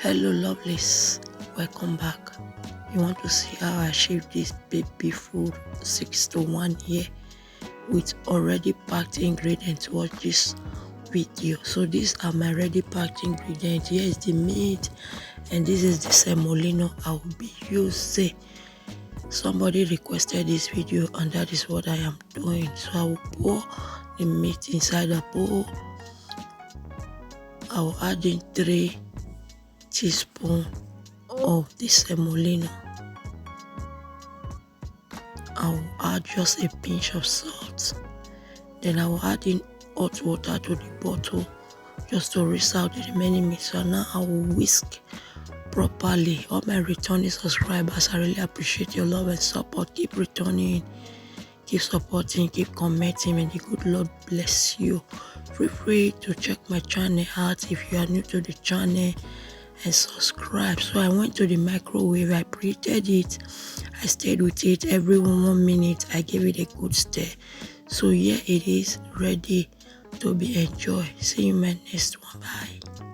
Hello lovelies, welcome back. You want to see how I achieved this baby food 6 to 1 here with already packed ingredients? Watch this video. So these are my ready packed ingredients. Here is the meat and this is the semolina I will be using. Somebody requested this video and that is what I am doing. So I will pour the meat inside a bowl. I will add in 3 teaspoons of the semolina. I will add just a pinch of salt. Then I will add in hot water to the bottle just to rinse out the remaining meat. So now I will whisk properly. All my returning subscribers, I really appreciate your love and support. Keep returning, keep supporting, keep commenting, and the good Lord bless you. Feel free to check my channel out if you are new to the channel and subscribe. So I went to the microwave, I preheated it, I stayed with it every 1 minute. I gave it a good stir. So here it is, ready to be enjoyed. See you in my next one. Bye.